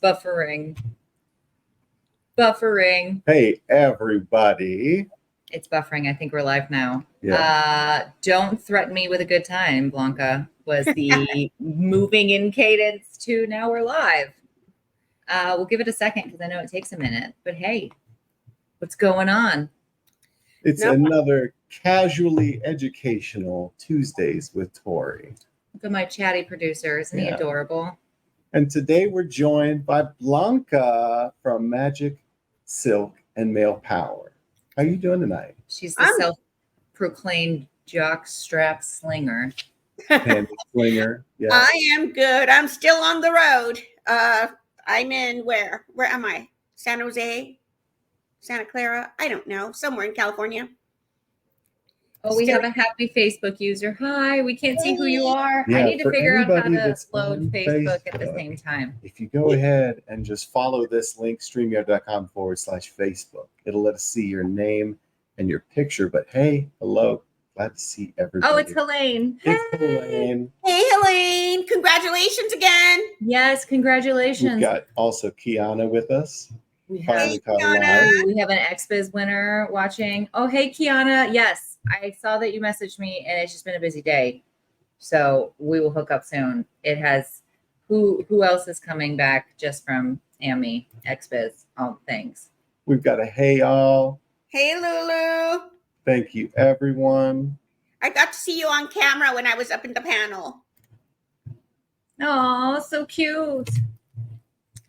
Buffering. Buffering. Hey, everybody. It's buffering. I think we're live now. Yeah. Don't threaten me with a good time, Blanca, was the moving in cadence to now we're live. We'll give it a second because I know it takes a minute. But hey, what's going on? It's another casually educational Tuesdays with Tori. Look at my chatty producer. Isn't he adorable? And today we're joined by Blanca from Magic, Silk, and Male Power. How are you doing tonight? She's the self-proclaimed jock strap slinger. Panty slinger. Yeah. I am good. I'm still on the road. I'm in where? Where am I? San Jose? Santa Clara? I don't know. Somewhere in California. Oh, we have a happy Facebook user. Hi, we can't see who you are. I need to figure out how to load Facebook at the same time. If you go ahead and just follow this link, streamyard.com/Facebook, it'll let us see your name and your picture. But hey, hello. Glad to see everybody. Oh, it's Helene. It's Helene. Hey, Helene. Congratulations again. Yes, congratulations. We've got also Kiana with us. We have an XBiz winner watching. Oh, hey, Kiana. Yes, I saw that you messaged me, and it's just been a busy day. So we will hook up soon. It has who else is coming back just from AMI, XBiz, all things. We've got a hey all. Hey, Lulu. Thank you, everyone. I got to see you on camera when I was up in the panel. Oh, so cute.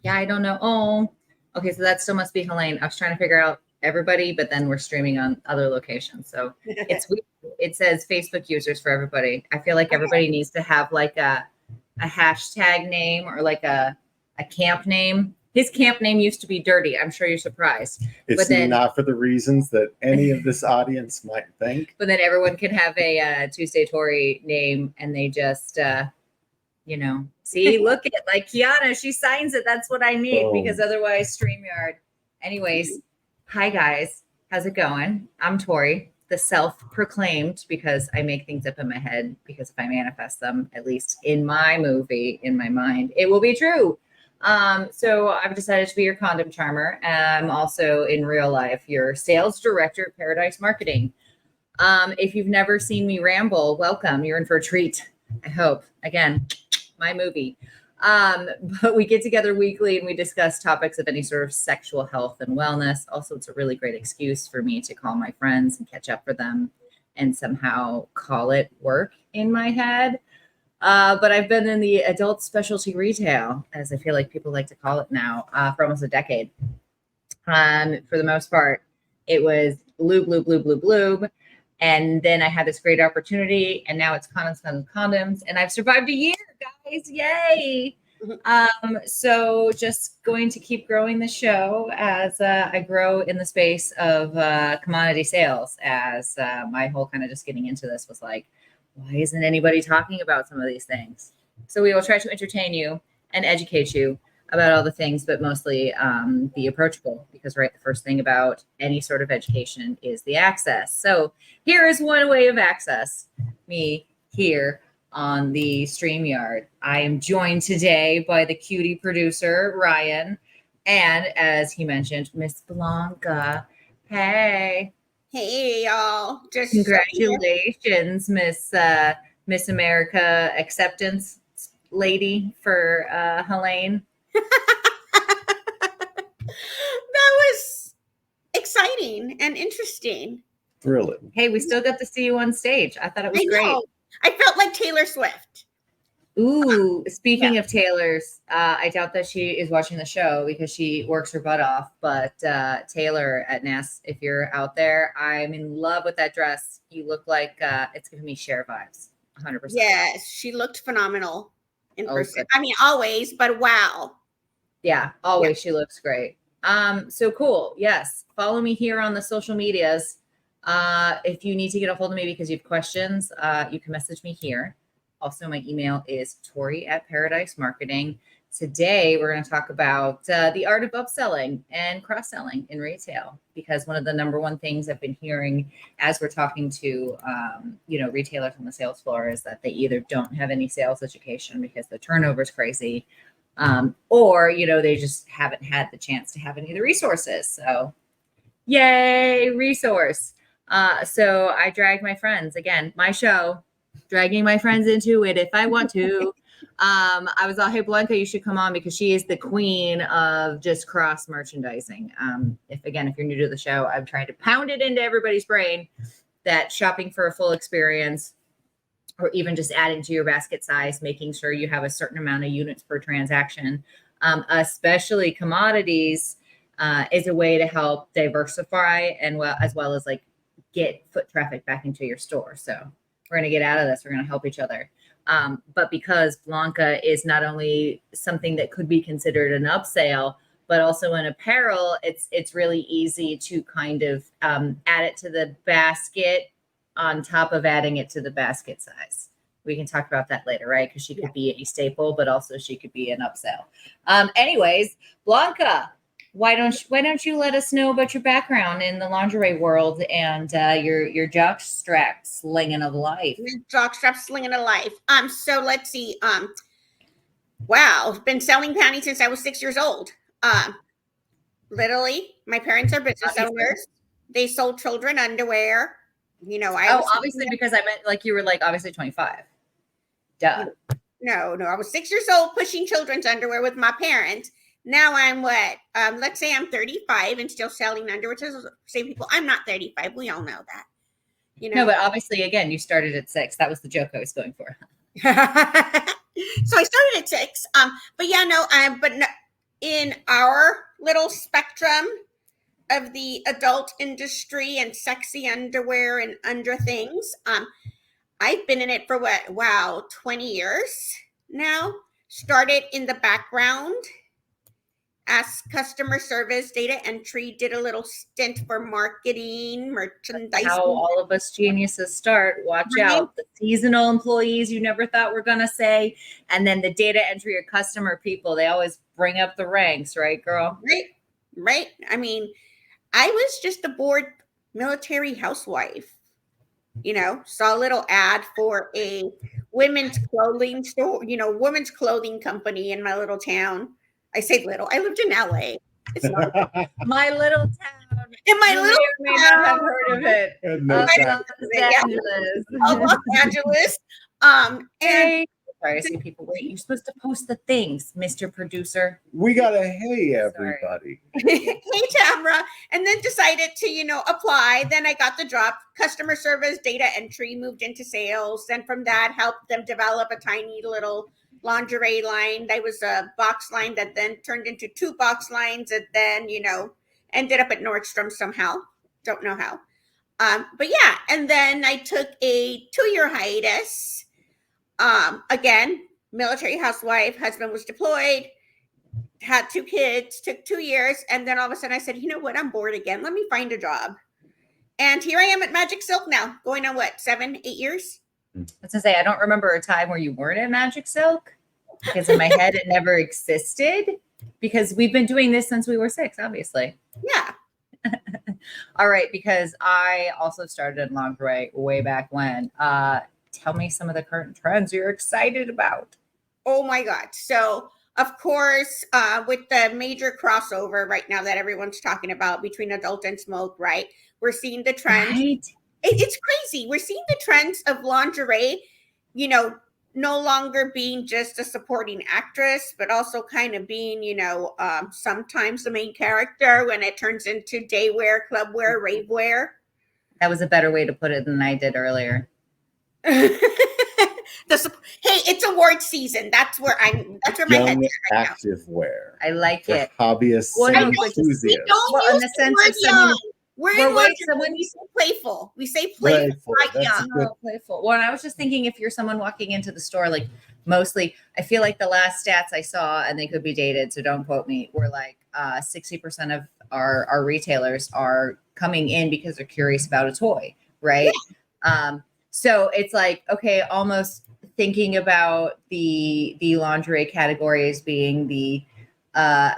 Yeah, I don't know. Oh, okay. So that still must be Helene. I was trying to figure out everybody, but then we're streaming on other locations. So it's weird. It says Facebook users for everybody. I feel like everybody needs to have like a hashtag name or like a camp name. His camp name used to be Dirty. I'm sure you're surprised. It's not for the reasons that any of this audience might think. But then everyone can have a Tuesday Tori name, and they just, see, look at it. Like Kiana, she signs it. That's what I need because otherwise StreamYard. Anyways, hi guys. How's it going? I'm Tori, the self-proclaimed, because I make things up in my head, because if I manifest them, at least in my movie, in my mind, it will be true. So I've decided to be your condom charmer. I'm also in real life your sales director at Paradise Marketing. If you've never seen me ramble, welcome. You're in for a treat. I hope. Again, my movie. But we get together weekly and we discuss topics of any sort of sexual health and wellness. Also, it's a really great excuse for me to call my friends and catch up for them and somehow call it work in my head. But I've been in the adult specialty retail, as I feel like people like to call it now, for almost a decade. For the most part, it was lube. And then I had this great opportunity, and now it's condoms. And I've survived a year, guys. Yay. So just going to keep growing the show as I grow in the space of commodity sales, as my whole kind of just getting into this was like, why isn't anybody talking about some of these things? So we will try to entertain you and educate you about all the things, but mostly be approachable, because the first thing about any sort of education is the access. So here is one way of access, me here on the StreamYard. I am joined today by the cutie producer, Ryan, and as he mentioned, Miss Blanca. Hey. Hey, y'all. Congratulations, Miss America acceptance lady for Helene. That was exciting and interesting. Thrilling. Hey, we still got to see you on stage. I thought it was great. I felt like Taylor Swift. Ooh, speaking of Taylor's, I doubt that she is watching the show because she works her butt off. But Taylor at Ness, if you're out there, I'm in love with that dress. You look like it's giving me Cher vibes, 100%. Yes, she looked phenomenal in person. Good. I mean, always, but wow. Yeah, always. She looks great. So cool. Yes, follow me here on the social medias. If you need to get a hold of me because you have questions, you can message me here. Also, my email is Tori@Paradise Marketing. Today, we're going to talk about the art of upselling and cross-selling in retail, because one of the number one things I've been hearing as we're talking to, retailers on the sales floor is that they either don't have any sales education because the turnover is crazy, Or, they just haven't had the chance to have any of the resources. So yay, resource. So I drag my friends, again, my show, dragging my friends into it if I want to. I was all, hey, Blanca, you should come on because she is the queen of just cross merchandising. If you're new to the show, I'm trying to pound it into everybody's brain that shopping for a full experience, or even just adding to your basket size, making sure you have a certain amount of units per transaction, especially commodities, is a way to help diversify and as well as like get foot traffic back into your store. So we're going to get out of this. We're going to help each other. But because Blanca is not only something that could be considered an upsell, but also in apparel, it's really easy to kind of add it to the basket on top of adding it to the basket size. We can talk about that later, right? Because she could be a staple, but also she could be an upsell. Anyways, Blanca, why don't you let us know about your background in the lingerie world and your jockstrap slinging of life? Jockstrap slinging of life. So let's see. Wow, I've been selling panties since I was 6 years old. Literally, my parents are business owners. They sold children underwear. Obviously, because I meant like you were like obviously 25. Duh. No, I was 6 years old pushing children's underwear with my parents. Now I'm what? Let's say I'm 35 and still selling underwear to the same people. I'm not 35. We all know that. No, but obviously, again, you started at 6. That was the joke I was going for. So I started at 6. But in our little spectrum of the adult industry and sexy underwear and under things, I've been in it for 20 years now. Started in the background as customer service, data entry, did a little stint for marketing, merchandising. How all of us geniuses start. Watch out. The seasonal employees you never thought were going to say, and then the data entry or customer people, they always bring up the ranks, right, girl? Right. I mean, I was just a bored military housewife. Saw a little ad for a women's clothing store, women's clothing company in my little town. I say little. I lived in LA. It's not my little town. In my little may not have heard of it. No, Los Angeles. And sorry, I see people. Wait, you're supposed to post the things, Mr. Producer. We got a hey everybody. Hey Tamara, and then decided to apply. Then I got the job, customer service, data entry, moved into sales. Then from that, helped them develop a tiny little lingerie line. That was a box line that then turned into 2 box lines, and then ended up at Nordstrom somehow. Don't know how. But yeah, and then I took a 2-year hiatus. Again, military housewife, husband was deployed, had 2 kids, took 2 years, and then all of a sudden I said, you know what, I'm bored again. Let me find a job. And here I am at Magic Silk now, going on 7, 8 years? I was gonna say, I don't remember a time where you weren't at Magic Silk, because in my head it never existed, because we've been doing this since we were 6, obviously. Yeah. All right, because I also started in lingerie way back when. Tell me some of the current trends you're excited about. Oh my God. So, of course, with the major crossover right now that everyone's talking about between adult and smoke, right? We're seeing the trend. Right. It's crazy. We're seeing the trends of lingerie, no longer being just a supporting actress, but also kind of being, sometimes the main character when it turns into daywear, clubwear, ravewear. That was a better way to put it than I did earlier. Hey, it's award season. That's where my head's at right now. Active wear. I like it. Hobbyists Well, and enthusiasts. Don't use the sense of someone. When you say playful, we say playful, not young. Playful. Well, I was just thinking, if you're someone walking into the store, like mostly, I feel like the last stats I saw, and they could be dated, so don't quote me, were like 60% of our retailers are coming in because they're curious about a toy, right? Yeah. So it's like, okay, almost thinking about the lingerie category as being the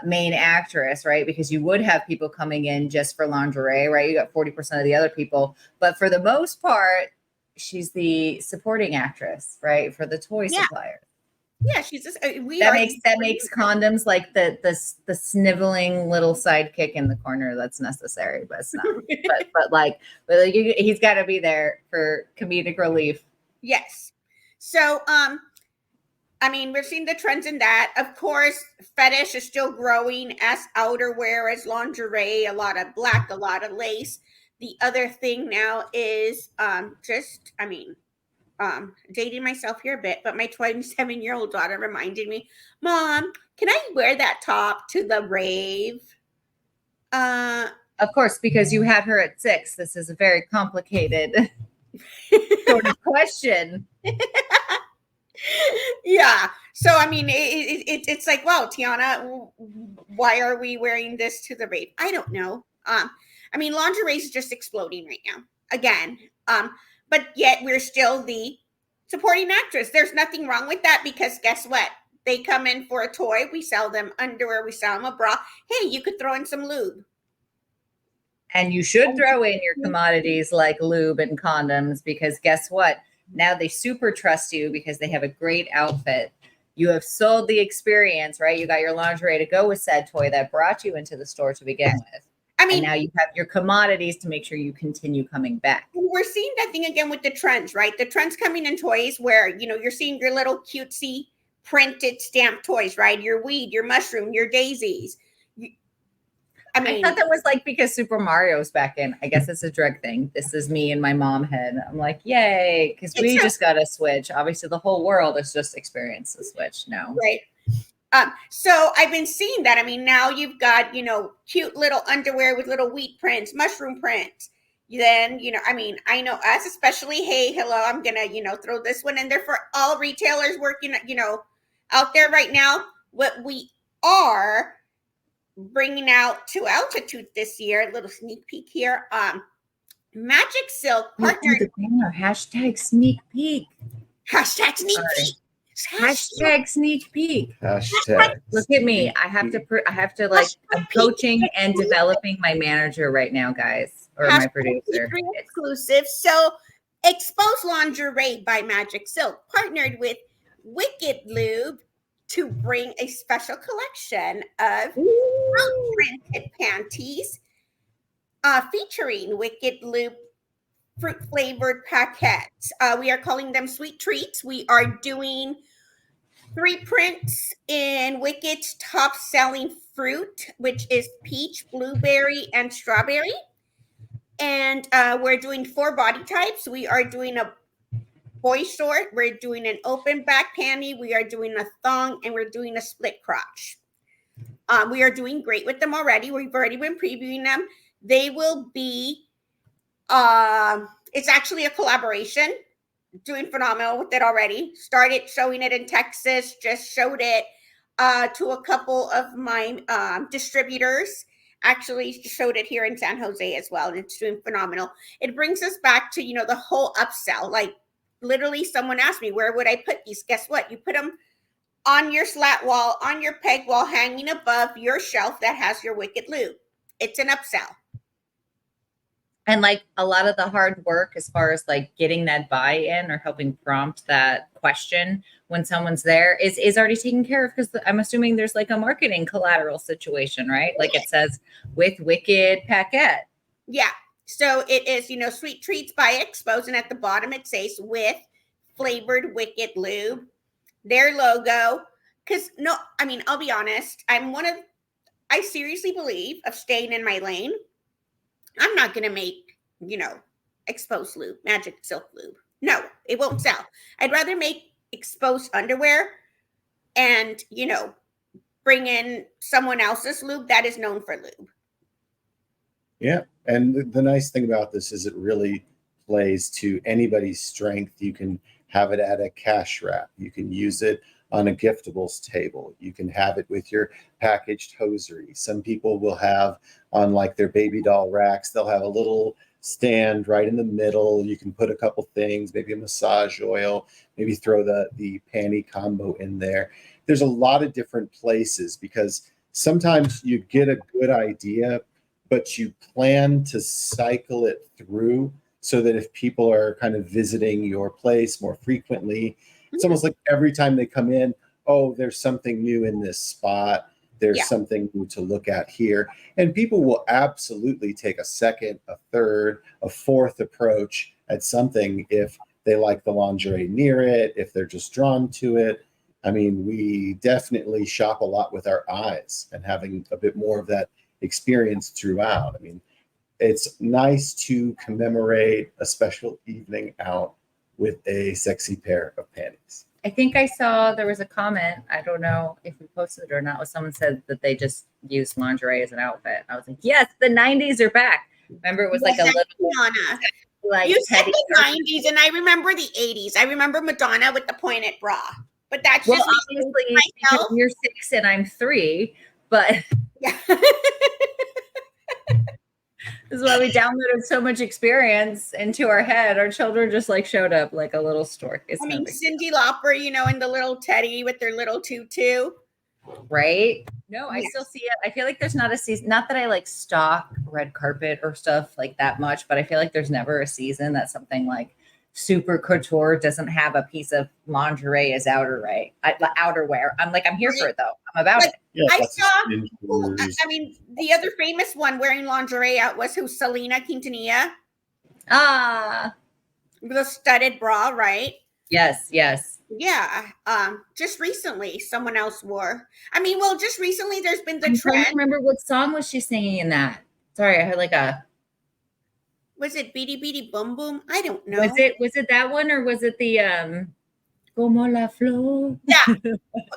main actress, right? Because you would have people coming in just for lingerie, right? You got 40% of the other people, but for the most part, she's the supporting actress, right? For the toy supplier. Yeah, she's just we That are makes condoms like the sniveling little sidekick in the corner that's necessary, but it's not. but he's got to be there for comedic relief. Yes. So I mean, we're seeing the trends in that. Of course, fetish is still growing as outerwear, as lingerie, a lot of black, a lot of lace. The other thing now is dating myself here a bit, but my 27-year-old daughter reminded me, Mom, can I wear that top to the rave? Of course, because you had her at 6. This is a very complicated sort of question. Yeah. So, I mean, it's like, well, Tiana, why are we wearing this to the rave? I don't know. I mean, lingerie is just exploding right now again. But yet we're still the supporting actress. There's nothing wrong with that because guess what? They come in for a toy. We sell them underwear. We sell them a bra. Hey, you could throw in some lube. And you should throw in your commodities like lube and condoms because guess what? Now they super trust you because they have a great outfit. You have sold the experience, right? You got your lingerie to go with said toy that brought you into the store to begin with. I mean, and now you have your commodities to make sure you continue coming back. We're seeing that thing again with the trends, right? The trends coming in toys where, you're seeing your little cutesy printed stamped toys, right? Your weed, your mushroom, your daisies. I thought that was like because Super Mario's back in. I guess it's a drug thing. This is me in my mom head. I'm like, yay, because we just got a Switch. Obviously, the whole world has just experienced the Switch now. Right. So I've been seeing that. I mean, now you've got, cute little underwear with little wheat prints, mushroom prints. Then, I know us, especially, hey, hello, I'm going to, throw this one in there for all retailers working, out there right now. What we are bringing out to Altitude this year, a little sneak peek here. Magic Silk partnered. Hashtag sneak peek. Hashtag sneak peek. Hashtag sneak peek. Hashtag. Look at me. I have to like, I'm coaching and developing my manager right now, guys, or my producer. Exclusive. So, Expose Lingerie by Magic Silk partnered with Wicked Lube to bring a special collection of printed panties featuring Wicked Lube fruit flavored paquettes. We are calling them sweet treats. We are doing 3 prints in Wicked's top selling fruit, which is peach, blueberry, and strawberry. And we're doing 4 body types. We are doing a boy short, we're doing an open back panty, we are doing a thong, and we're doing a split crotch. We are doing great with them already. We've already been previewing them. They will be it's actually a collaboration. Doing phenomenal with it already. Started showing it in Texas, just showed it to a couple of my distributors. Actually showed it here in San Jose as well, and it's doing phenomenal. It brings us back to, the whole upsell. Like literally someone asked me, where would I put these? Guess what? You put them on your slat wall, on your peg wall, hanging above your shelf that has your Wicked Lube. It's an upsell. And like a lot of the hard work as far as like getting that buy-in or helping prompt that question when someone's there is already taken care of, because I'm assuming there's like a marketing collateral situation, right? Like it says with Wicked Paquette. Yeah. So it is, sweet treats by Expose, and at the bottom it says with flavored Wicked Lube, their logo. Because I'll be honest, I seriously believe of staying in my lane. I'm not going to make, Exposed lube, Magic Silk lube. No, it won't sell. I'd rather make Exposed underwear and, bring in someone else's lube that is known for lube. Yeah. And the nice thing about this is it really plays to anybody's strength. You can have it at a cash wrap. You can use it on a giftables table. You can have it with your packaged hosiery. Some people will have on like their baby doll racks, they'll have a little stand right in the middle. You can put a couple things, maybe a massage oil, maybe throw the panty combo in there. There's a lot of different places, because sometimes you get a good idea, but you plan to cycle it through so that if people are kind of visiting your place more frequently, it's almost like every time they come in, oh, there's something new in this spot. There's Yeah. something new to look at here. And people will absolutely take a second, a third, a fourth approach at something if they like the lingerie near it, if they're just drawn to it. I mean, we definitely shop a lot with our eyes and having a bit more of that experience throughout. I mean, it's nice to commemorate a special evening out with a sexy pair of panties. I think I saw there was a comment. I don't know if we posted it or not. Where someone said that they just used lingerie as an outfit. I was like, yes, the 90s are back. Remember, it was like a little Madonna. like You said teddy. the 90s, and I remember the 80s. I remember Madonna with the pointed bra. But that's Well, just me obviously, because myself. you're 6 and I'm 3, but Yeah. this is why we downloaded so much experience into our head. Our children just like showed up like a little stork. It's I no mean, big Cyndi Lauper, you know, in the little teddy with their little tutu. right? No, I Yes. still see it. I feel like there's not a season, not that I like stalk red carpet or stuff like that much, but I feel like there's never a season that something like super couture doesn't have a piece of lingerie as outerwear. I'm like, I'm here for it though. I'm about But it. Yeah, I lots of saw- ninjas. I mean, the other famous one wearing lingerie out was who? Selena Quintanilla. Ah, The studded bra, right? yes, yes. Yeah. Just recently someone else wore. I mean, well, just recently there's been the I'm trying to trend. remember what song was she singing in that. Sorry, I heard like a. Was it Beady Beady Boom Boom? I don't know. Was it that one or was it the Como la flor?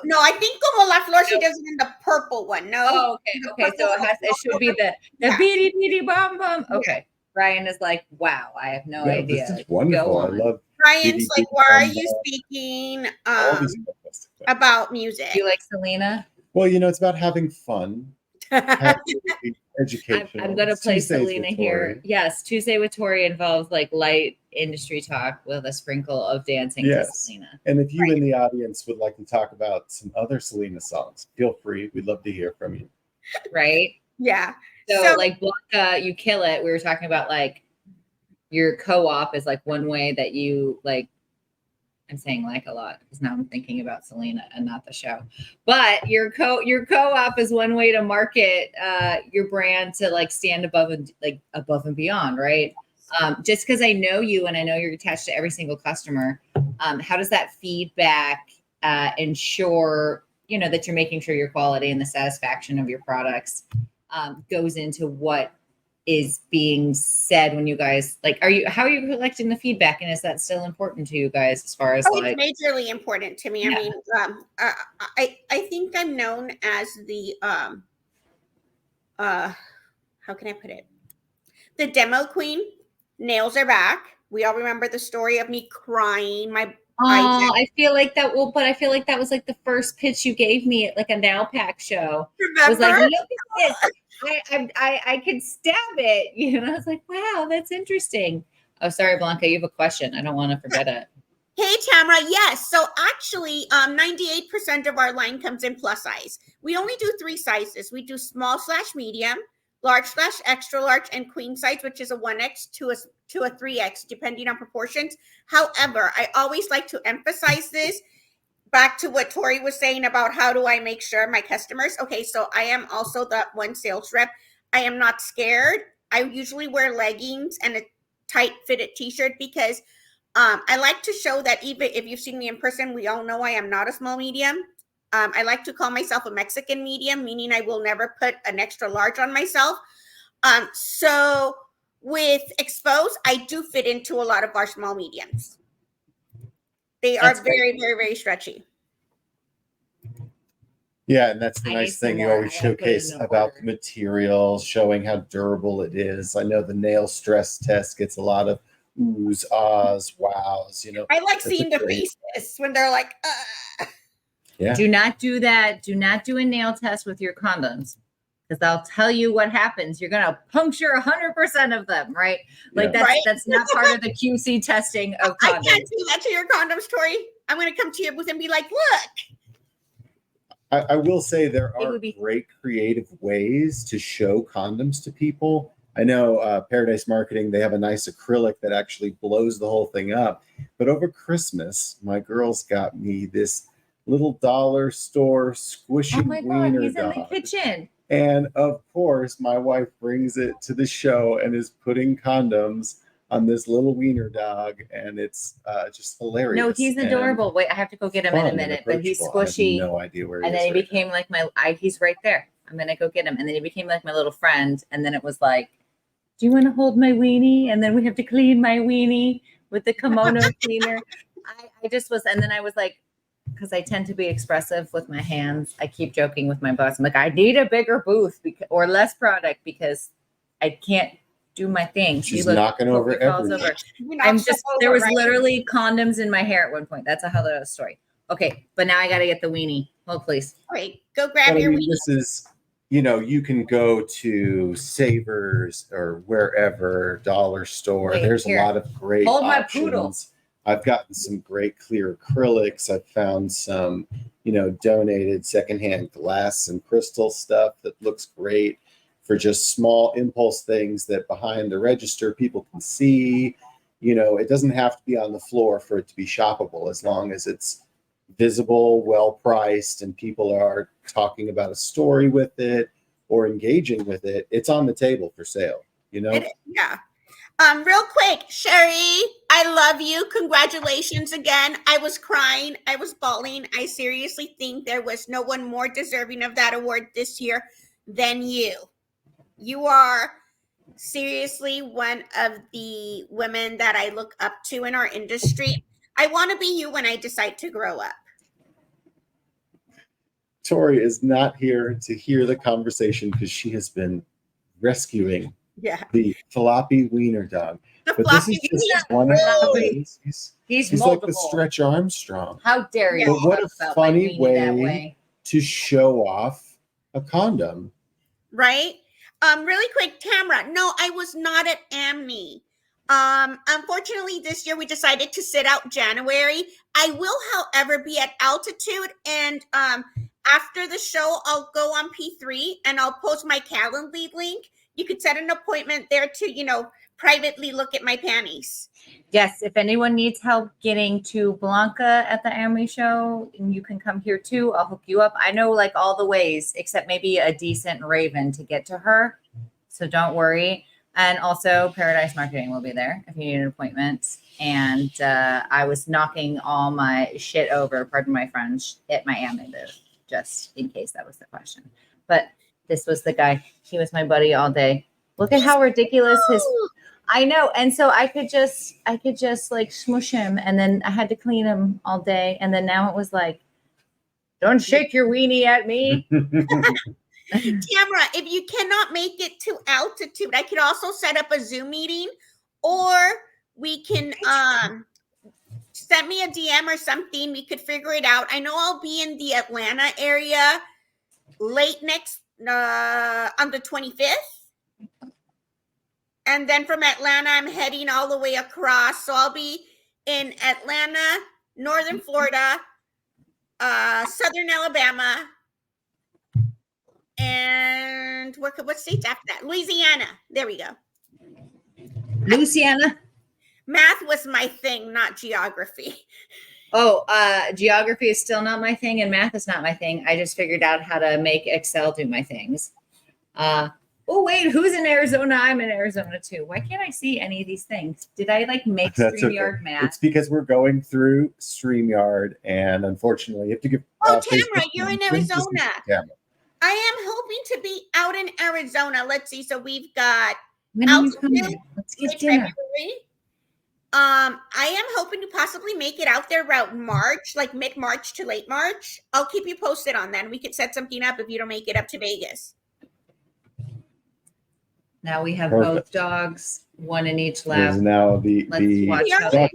No, I think Como la Flor, she does it in the purple one. No. Oh, okay. So it should be the Yeah. beady beady bum bum. Okay. Ryan is like, wow, I have no idea. This is wonderful. Go I on. love Ryan's Beady like, why are Beady you Bum speaking all these fantastic things. about music? Do you like Selena? Well, you know, it's about having fun, having educational. I'm gonna It's play Tuesdays Selena with here. Tori. Yes, Tuesday with Tori involves like light industry talk with a sprinkle of dancing to Yes. Selena. And if you in the audience would like to talk about some other Selena songs, feel free. We'd love to hear from you. Right? Yeah. So like Blanca, you kill it. We were talking about like your co-op is like one way that you like. I'm saying like a lot because now I'm thinking about Selena and not the show. But your co-op is one way to market your brand to like stand above and beyond, right? Just because I know you and I know you're attached to every single customer, how does that feedback ensure that you're making sure your quality and the satisfaction of your products goes into what is being said when you guys how are you collecting the feedback, and is that still important to you guys as far as it's majorly important to me. Yeah. I mean, I think I'm known as the how can I put it? The demo queen. Nails are back. We all remember the story of me crying. I feel like that was like the first pitch you gave me at like a nail pack show. Remember? I was like, look at this. I could stab it. I was like, wow, that's interesting. Oh, sorry, Blanca, you have a question. I don't want to forget it. Hey, Tamara. Yes. So actually, 98% of our line comes in plus size. We only do 3 sizes. We do small/medium, large/extra large, and queen size, which is a 1X to a 3X, depending on proportions. However, I always like to emphasize this. Back to what Tori was saying about how do I make sure my customers. Okay, so I am also that one sales rep. I am not scared. I usually wear leggings and a tight fitted t-shirt because I like to show that even if you've seen me in person, we all know I am not a small medium. I like to call myself a Mexican medium, meaning I will never put an extra large on myself. So with Expose, I do fit into a lot of our small mediums. They are very, very, very stretchy. Yeah, and that's the I nice need some thing you more. always I gotta put it showcase in about order. the materials, showing how durable it is. I know the nail stress test gets a lot of oohs, ahs, wows. I like That's seeing a the great- faces when they're like, Yeah. Do not do that. Do not do a nail test with your condoms, because I'll tell you what happens. You're gonna puncture 100% of them, right? Like Yeah. that's not part of the QC testing of I condoms. can't do that to your condoms, Tori. I'm going to come to your booth and be like, look. I will say there It are would be- great creative ways to show condoms to people. I know Paradise Marketing, they have a nice acrylic that actually blows the whole thing up. But over Christmas, my girls got me this little dollar store squishy Oh my God, wiener he's in dog. the kitchen. And of course, my wife brings it to the show and is putting condoms on this little wiener dog, and it's just hilarious. No, he's and adorable. Wait, I have to go get him in fun a and minute, but he's approachable. I have squishy. no idea where he And is then he right became like he's right there. I'm gonna go get him. And then he became like my little friend. And then it was like, do you want to hold my weenie? And then we have to clean my weenie with the kimono cleaner. I just was, and then I was like, because I tend to be expressive with my hands. I keep joking with my boss. I'm like, I need a bigger booth or less product because I can't do my thing. She's See, look, knocking over Poppy falls everything. over. You knocked I'm stuff just, there over, was right? literally condoms in my hair at one point. That's a hilarious story. Okay, but now I got to get the weenie. Hold, please. All right, go grab But I your mean, weenie. this is, you can go to Savers or wherever, dollar store. Wait, There's here. a lot of great Hold my options. poodle. I've gotten some great clear acrylics. I've found some, donated secondhand glass and crystal stuff that looks great for just small impulse things that behind the register people can see. It doesn't have to be on the floor for it to be shoppable, as long as it's visible, well priced, and people are talking about a story with it or engaging with it. It's on the table for sale. Yeah. Real quick, Sherry, I love you. Congratulations again. I was crying. I was bawling. I seriously think there was no one more deserving of that award this year than you. You are seriously one of the women that I look up to in our industry. I want to be you when I decide to grow up. Tori is not here to hear the conversation because she has been rescuing Yeah. the floppy wiener dog. The But this floppy is just wiener. one of the Floppy. ways. He's like multiple. the Stretch Armstrong How dare you? But what talk a about my funny weenie that way. To show off a condom. Right? Really quick, Tamra. No, I was not at AMNI. Unfortunately, this year we decided to sit out January. I will, however, be at Altitude, and after the show, I'll go on P3 and I'll post my Calendly link. You could set an appointment there to, privately look at my panties. Yes, if anyone needs help getting to Blanca at the Amri show, and you can come here too, I'll hook you up. I know like all the ways, except maybe a decent Raven to get to her. So don't worry. And also Paradise Marketing will be there if you need an appointment. And I was knocking all my shit over, pardon my French, at my Amri booth, just in case that was the question. But this was the guy. He was my buddy all day. Look at how ridiculous his... I know. And so I could just like smush him, and then I had to clean him all day. And then now it was like, don't shake your weenie at me. Tamra, if you cannot make it to Altitude, I could also set up a Zoom meeting, or we can send me a DM or something. We could figure it out. I know I'll be in the Atlanta area late next on the 25th. And then from Atlanta, I'm heading all the way across. So I'll be in Atlanta, Northern Florida, Southern Alabama, and what states after that? Louisiana. There we go. Louisiana. Math was my thing, not geography. Oh, geography is still not my thing, and math is not my thing. I just figured out how to make Excel do my things. Oh, wait, who's in Arizona? I'm in Arizona too. Why can't I see any of these things? Did I like make StreamYard math? It's because we're going through StreamYard, and unfortunately, you have to give. Tamra, you're in Arizona. I am hoping to be out in Arizona. Let's see. So we've got Altitude. Let's get dinner. February. I am hoping to possibly make it out there around March, like mid-March to late March. I'll keep you posted on that. We could set something up if you don't make it up to Vegas. Now we have Perfect. both dogs, one in each lap. There's now Let's watch how Dog they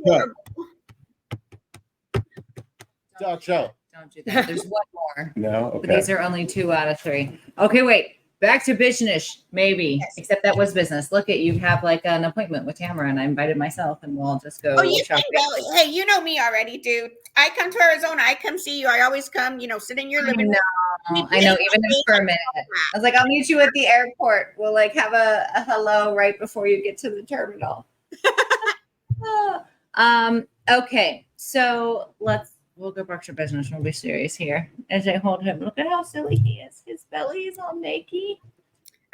show. Don't do that. There's one more. No, But okay. these are only 2 out of 3. Okay, wait. Back to business, maybe. Yes. Except that was business. Look at you have like an appointment with Tamara, and I invited myself, and we'll all just go. Oh, you can shopping. go. Hey, you know me already, dude. I come to Arizona. I come see you. I always come, sit in your living room. I know, even if for a minute. I was like, I'll meet you at the airport. We'll like have a hello right before you get to the terminal. Okay, so let's we'll go back to business. We'll be serious here. As I hold him, look at how silly he is. His belly is all naked.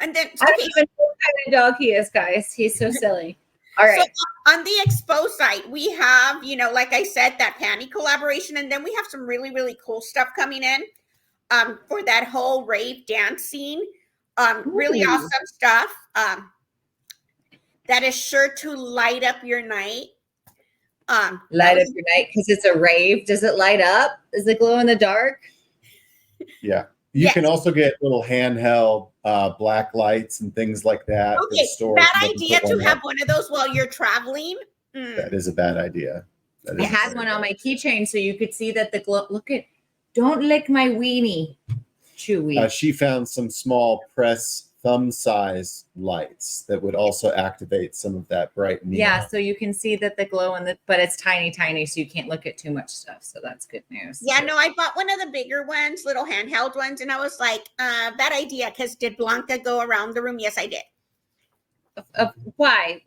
And then, I don't even know what kind of dog he is, guys. He's so silly. All right. So on the Expo site, we have, like I said, that panty collaboration, and then we have some really, really cool stuff coming in for that whole rave dance scene. Really awesome stuff. That is sure to light up your night. Light up your night because it's a rave. Does it light up? Is it glow in the dark? Yeah. You can also get little handheld black lights and things like that. Okay, bad idea to have one of those while you're traveling. That is a bad idea. I had one on my keychain so you could see that the glow. Look at, don't lick my weenie, Chewy. She found some small press thumb size lights that would also activate some of that bright neon. Yeah, so you can see that the glow but it's tiny, so you can't look at too much stuff. So that's good news. Yeah, no, I bought one of the bigger ones, little handheld ones, and I was like, bad idea, because did Blanca go around the room? Yes, I did. Why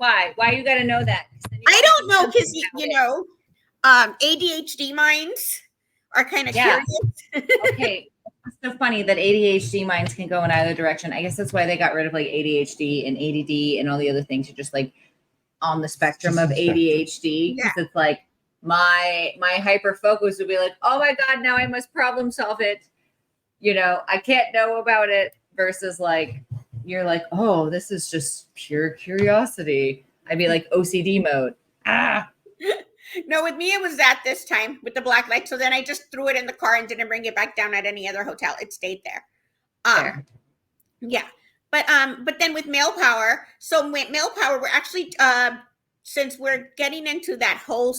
you got to know that? I don't know, because ADHD minds are kind of curious. Okay. It's so funny that ADHD minds can go in either direction. I guess that's why they got rid of like ADHD and ADD and all the other things. You're just like on the spectrum of ADHD. Because it's like my hyper focus would be like, oh my God, now I must problem solve it. I can't know about it. Versus like, you're like, oh, this is just pure curiosity. I'd be like OCD mode. No, with me, it was that this time with the black light. So then I just threw it in the car and didn't bring it back down at any other hotel. It stayed there. Yeah. But then with Male Power, so with Male Power, we're actually, since we're getting into that whole,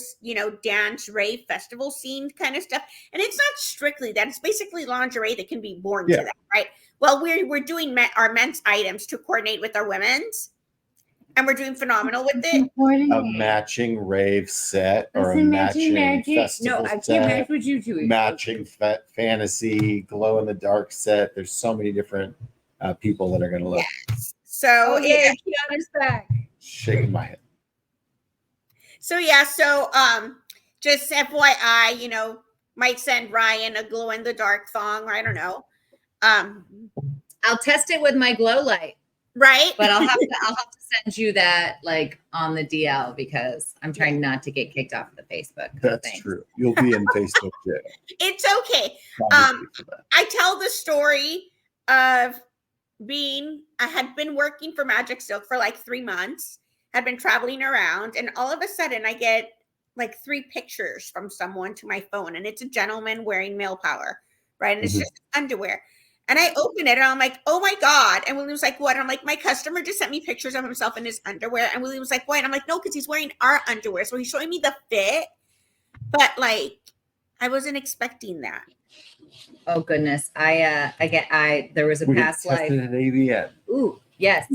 dance, rave, festival scene kind of stuff, and it's not strictly that. It's basically lingerie that can be worn to that, right? Well, we're doing our men's items to coordinate with our women's. And we're doing phenomenal with it. A matching rave set or a matching festival No, I set. can't match what you do. Matching fantasy, glow in the dark set. There's so many different people that are going to look. Yes. So Kiana's back. Shaking my head. So just FYI, might send Ryan a glow in the dark thong. I don't know. I'll test it with my glow light. Right. But I'll have to send you that like on the DL because I'm trying not to get kicked off of the Facebook. That's true. You'll be in Facebook jail. It's okay. I tell the story of I had been working for Magic Silk for like 3 months, had been traveling around, and all of a sudden I get like 3 pictures from someone to my phone, and it's a gentleman wearing Male Power, right? And it's just underwear. And I open it and I'm like, oh my God. And William was like, what? And I'm like, my customer just sent me pictures of himself in his underwear. And William was like, what? And I'm like, no, because he's wearing our underwear. So he's showing me the fit. But like, I wasn't expecting that. Oh goodness. There was a past life. At AVN. Ooh, yes.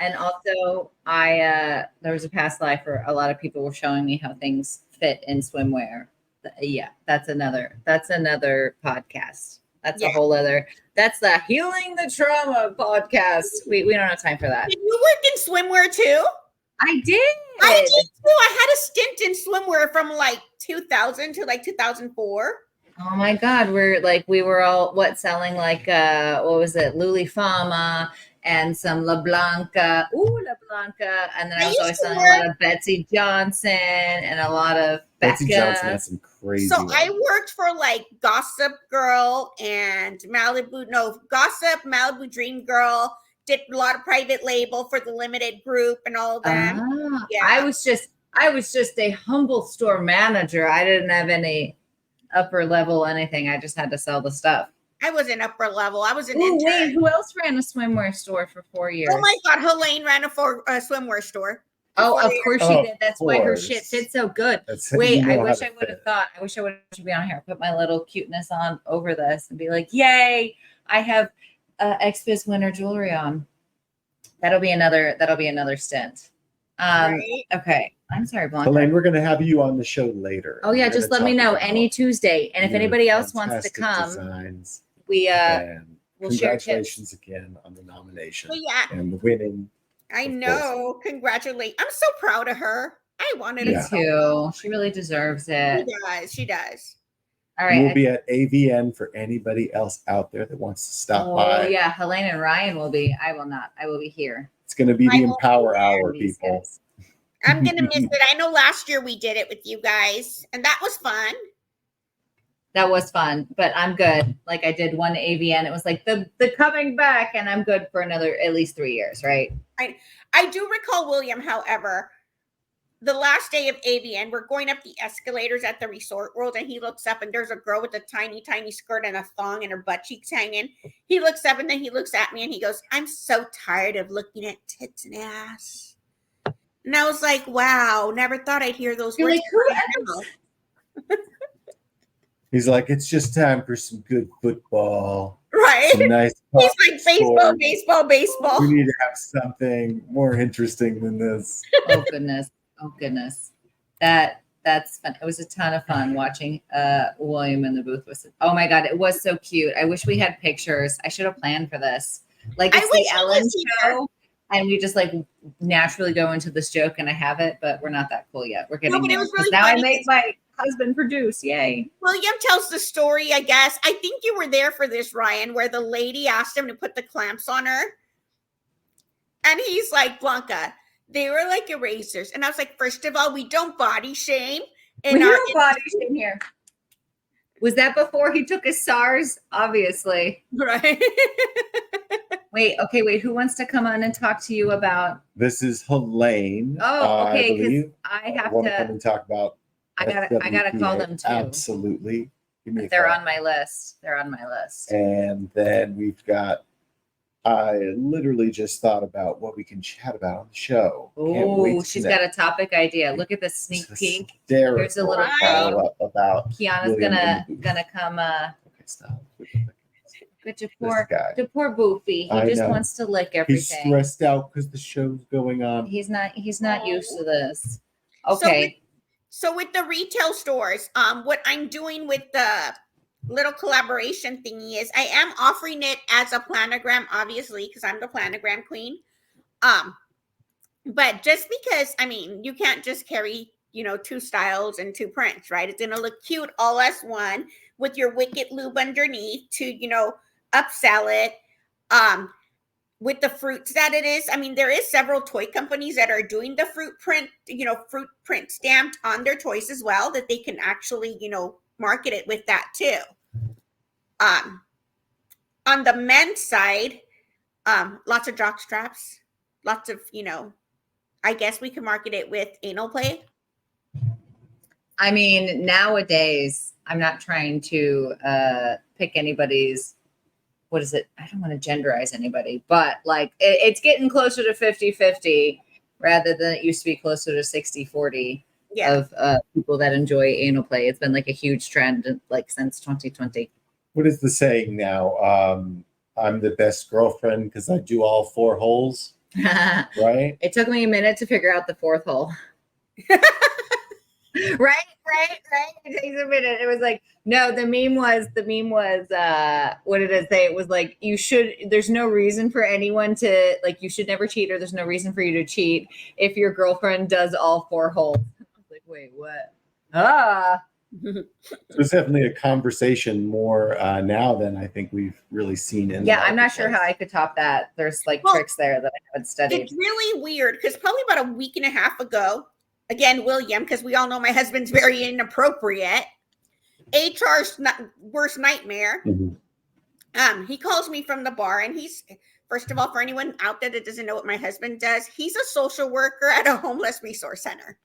And also there was a past life where a lot of people were showing me how things fit in swimwear. Yeah, that's another podcast. That's a whole other. That's the Healing the Trauma podcast. We don't have time for that. Did you work in swimwear too? I did. I did too. I had a stint in swimwear from like 2000 to like 2004. Oh my God, we were all selling like what was it, Lulifama and some La Blanca. Ooh, La Blanca, and then I was always selling a lot of Betsy Johnson and a lot of Betsy Becca. Johnson has some crazy. So I worked for like Gossip Girl and Gossip, Malibu Dream Girl. Did a lot of private label for the limited group and all that. Yeah, I was just a humble store manager. I didn't have any upper level anything. I just had to sell the stuff. I was an upper level. I was an intern. Wait, who else ran a swimwear store for 4 years? Oh my God, Helene ran a swimwear store. Oh, of course she did. That's why her shit fits so good. Wait, I wish I would have thought. I wish I would have been on here. Put my little cuteness on over this and be like, "Yay! I have XBiz winter jewelry on." That'll be another stint. Right. Okay. I'm sorry, Blanca. Helene, we're going to have you on the show later. Oh yeah, just let me know any Tuesday, and if anybody else wants to come, designs, we'll share tips. Congratulations again on the nomination and the winning. I know. Congratulate. I'm so proud of her. I wanted Me too. She really deserves it. She does. All And we'll right. be at AVN for anybody else out there that wants to stop Oh by. yeah, Helene and Ryan will be. I will not. I will be here. It's going to be I the will Empower be Hour, These people. guys. I'm gonna miss it. I know last year we did it with you guys, and that was fun. That was fun, but I'm good. Like I did one AVN. It was like the coming back, and I'm good for another at least 3 years, right? I do recall William, however, the last day of AVN, we're going up the escalators at the Resort World, and he looks up, and there's a girl with a tiny, tiny skirt and a thong, and her butt cheeks hanging. He looks up, and then he looks at me, and he goes, "I'm so tired of looking at tits and ass." And I was like, "Wow, never thought I'd hear those You're words." like, who else? He's like, it's just time for some good football. Right? Some nice He's like, baseball, sports. baseball, baseball. We need to have something more interesting than this. Oh goodness. Oh goodness. That's fun. It was a ton of fun watching William in the booth. Oh my god, it was so cute. I wish we had pictures. I should have planned for this. Like I it's wish the he Ellen was here. show, and we just like naturally go into this joke, and I have it, but we're not that cool yet. We're getting but it there. was 'Cause really now I funny make my husband produce. Yay. William tells the story, I guess. I think you were there for this, Ryan, where the lady asked him to put the clamps on her. And he's like, "Blanca, they were like erasers." And I was like, "First of all, we don't body shame in We our don't body shame here. Was that before he took his SARS? Obviously. right." Wait, who wants to come on and talk to you about? This is Helene. Oh, okay, I believe. I have want to come to. and talk about. I gotta call them too. Absolutely. Give me a They're call. on my list. They're on my list. And then we've got. I literally just thought about what we can chat about on the show. Can't wait Oh, to she's connect. got a topic idea. Look at this sneak It's peek. hysterical Here's a little follow-up about Kiana's William in the booth. gonna come. Okay, stop. Good to This poor guy. Boofy. He I just know. wants to lick He's everything. stressed out because the show's going on. He's not used to this. So Okay. So with the retail stores, what I'm doing with the little collaboration thingy is I am offering it as a planogram, obviously, because I'm the planogram queen. But just because, I mean, you can't just carry, 2 styles and 2 prints, right? It's gonna look cute all as one with your Wicked lube underneath to, upsell it. With the fruits that it is, I mean, there is several toy companies that are doing the fruit print stamped on their toys as well, that they can actually, market it with that too. On the men's side, lots of jock straps, lots of, I guess we can market it with anal play. I mean, nowadays, I'm not trying to pick anybody's, what is it? I don't want to genderize anybody, but like it's getting closer to 50-50 rather than it used to be closer to 60-40 of people that enjoy anal play. It's been like a huge trend like since 2020. What is the saying now? I'm the best girlfriend because I do all 4 holes, right? It took me a minute to figure out the 4th hole. Right. It takes a minute. It was like, no, the meme was, what did it say? It was like, there's no reason for anyone to, like, you should never cheat, or there's no reason for you to cheat if your girlfriend does all 4 holes. I was like, wait, what? It's definitely a conversation more now than I think we've really seen in. Yeah, I'm not sure how I could top that. There's like tricks there that I haven't studied. It's really weird because probably about a week and a half ago, again, William, because we all know my husband's very inappropriate. HR's worst nightmare. Mm-hmm. He calls me from the bar, and he's, first of all, for anyone out there that doesn't know what my husband does, he's a social worker at a homeless resource center.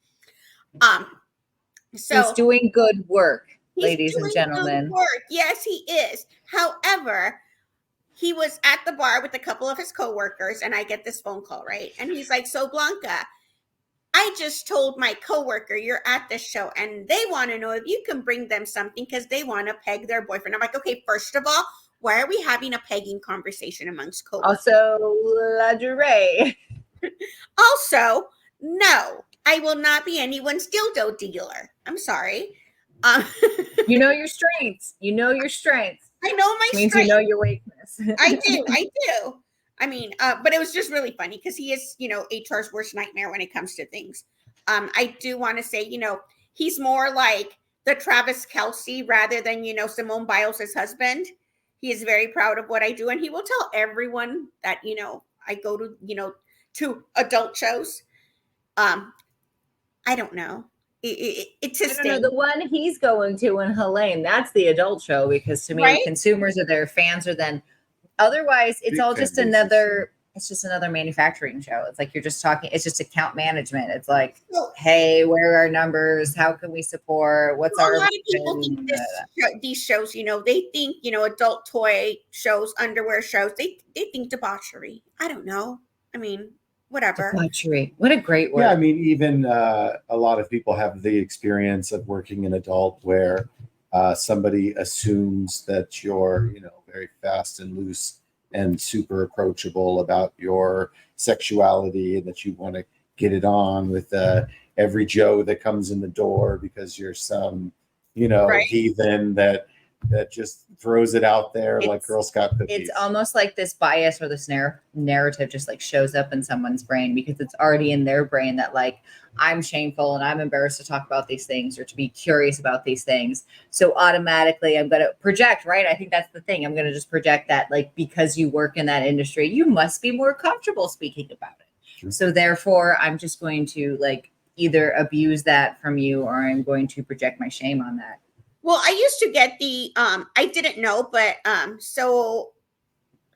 So he's doing good work, ladies and gentlemen. Good work. Yes, he is. However, he was at the bar with a couple of his coworkers, and I get this phone call, right? And he's like, "So Blanca, I just told my coworker you're at this show, and they want to know if you can bring them something because they want to peg their boyfriend." I'm like, "Okay, first of all, why are we having a pegging conversation amongst coworkers?" Also, lingerie. Also, no, I will not be anyone's dildo dealer. I'm sorry. You know your strengths. I know my strengths. You know your weakness. I do. I mean, but it was just really funny because he is, HR's worst nightmare when it comes to things. I do want to say, he's more like the Travis Kelsey rather than, Simone Biles' husband. He is very proud of what I do. And he will tell everyone that, I go to adult shows. I don't know. It's his I don't know, thing. the one he's going to in Helene, that's the adult show, because to me, Right? consumers are there, fans are then. Otherwise, it's Big all fan just bases, another. It's just another manufacturing show. It's like you're just talking. It's just account management. It's like, So, hey, where are our numbers? How can we support? What's a our? lot of people think these shows, they think, adult toy shows, underwear shows, they think debauchery. I don't know. I mean, whatever. Debauchery. What a great word. Yeah, I mean, even a lot of people have the experience of working in adult where somebody assumes that you're, very fast and loose and super approachable about your sexuality and that you want to get it on with every Joe that comes in the door because you're some, Right. heathen that just throws it out there like Girl Scout cookies. It's almost like this bias or this narrative just like shows up in someone's brain because it's already in their brain that like I'm shameful and I'm embarrassed to talk about these things or to be curious about these things. So automatically I'm going to project, right? I think that's the thing. I'm going to just project that like because you work in that industry, you must be more comfortable speaking about it. Sure. So therefore I'm just going to like either abuse that from you or I'm going to project my shame on that. Well, I used to get I didn't know, but so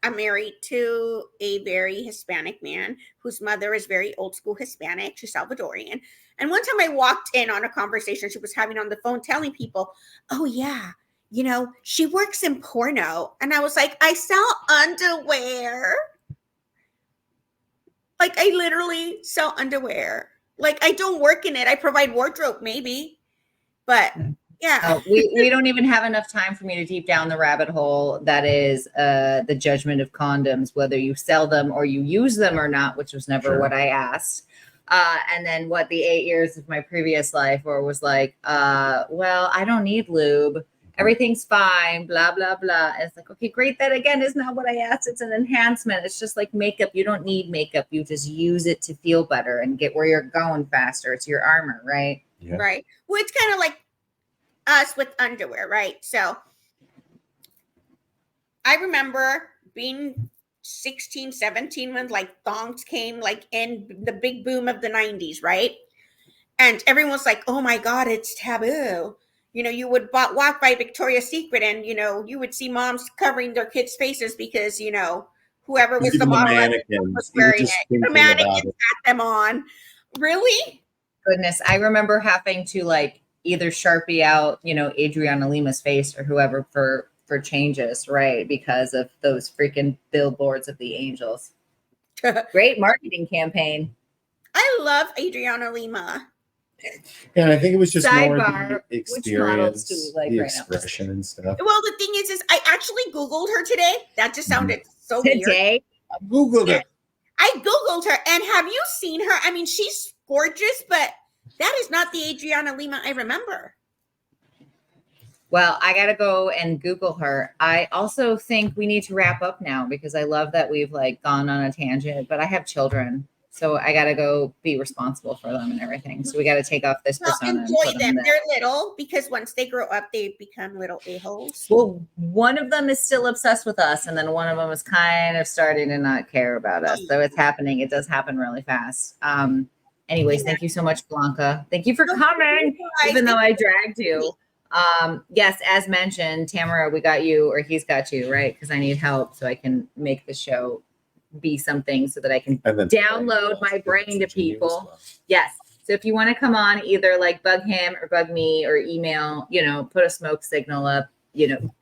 I'm married to a very Hispanic man whose mother is very old school Hispanic. She's Salvadorian. And one time I walked in on a conversation she was having on the phone telling people, oh, yeah, she works in porno. And I was like, I sell underwear. Like, I literally sell underwear. Like, I don't work in it. I provide wardrobe, maybe. But yeah. We don't even have enough time for me to deep down the rabbit hole that is the judgment of condoms, whether you sell them or you use them or not, which was never what I asked. And then what the 8 years of my previous life where it was like, well, I don't need lube. Everything's fine, blah, blah, blah. And it's like, okay, great. That again is not what I asked. It's an enhancement. It's just like makeup. You don't need makeup. You just use it to feel better and get where you're going faster. It's your armor, right? Yeah. Right. Well, it's kind of like us with underwear, right? So I remember being 16, 17 when like thongs came like in the big boom of the 90s, right? And everyone was like, oh my God, it's taboo. You would walk by Victoria's Secret and, you would see moms covering their kids' faces because, whoever was Even the model mannequins, was you were wearing just it. The thinking mannequins about it. had them on. Really? Goodness, I remember having to like either Sharpie out, Adriana Lima's face or whoever for changes, right? Because of those freaking billboards of the angels. Great marketing campaign. I love Adriana Lima. Yeah, and I think it was just more Sidebar, the which models experience, do we like the right now? expression and stuff. Well, the thing is I actually Googled her today. That just sounded so weird. Today, I Googled it. I Googled her, and have you seen her? I mean, she's gorgeous, but that is not the Adriana Lima I remember. well, I got to go and Google her. I also think we need to wrap up now because I love that we've like gone on a tangent, but I have children. So I got to go be responsible for them and everything. So we got to take off this Well, persona. enjoy them. They're little because once they grow up, they become little a-holes. Well, one of them is still obsessed with us, and then one of them is kind of starting to not care about us. So it's happening. It does happen really fast. Anyways, thank you so much, Blanca. Thank you for coming, even though I dragged you. Yes, as mentioned, Tamara, we got you, or he's got you, right? Because I need help so I can make the show be something so that I can download my brain to people. Yes. So if you want to come on, either like bug him or bug me or email, put a smoke signal up,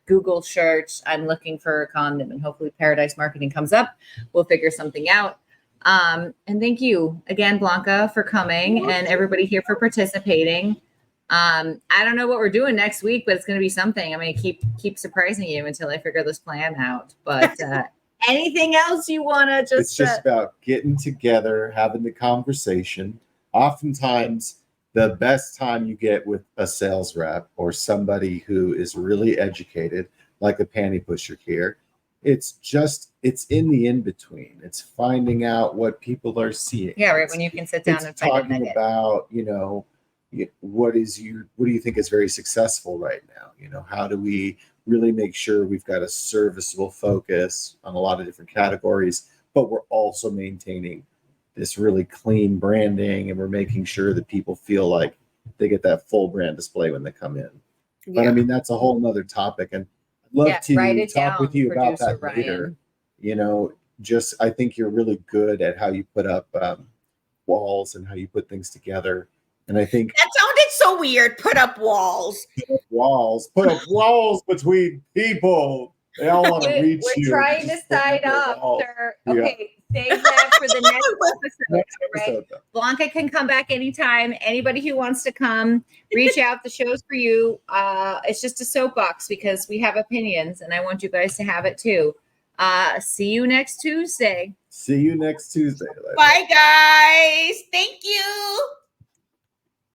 Google search, I'm looking for a condom, and hopefully Paradise Marketing comes up. We'll figure something out. And thank you again, Blanca, for coming and everybody here for participating. I don't know what we're doing next week, but it's going to be something. I'm going to keep surprising you until I figure this plan out. But anything else you want to just... It's just about getting together, having the conversation. Oftentimes, the best time you get with a sales rep or somebody who is really educated, like a panty pusher here, it's in the in-between. It's finding out what people are seeing. Yeah, right. When you can sit down and find a talking nugget. about, what do you think is very successful right now? How do we really make sure we've got a serviceable focus on a lot of different categories, but we're also maintaining this really clean branding, and we're making sure that people feel like they get that full brand display when they come in. But I mean, that's a whole nother topic, and I'd love to talk with you about that later. Just I think you're really good at how you put up walls and how you put things together. And I think that sounded so weird. Put up walls. Put up walls between people. They all want to reach you. We're trying to sign up, sir. Okay, save that for the next episode. Right? Blanca can come back anytime. Anybody who wants to come, reach out. The show's for you. It's just a soapbox because we have opinions, and I want you guys to have it too. See you next Tuesday. See you next Tuesday. Bye, guys. Thank you.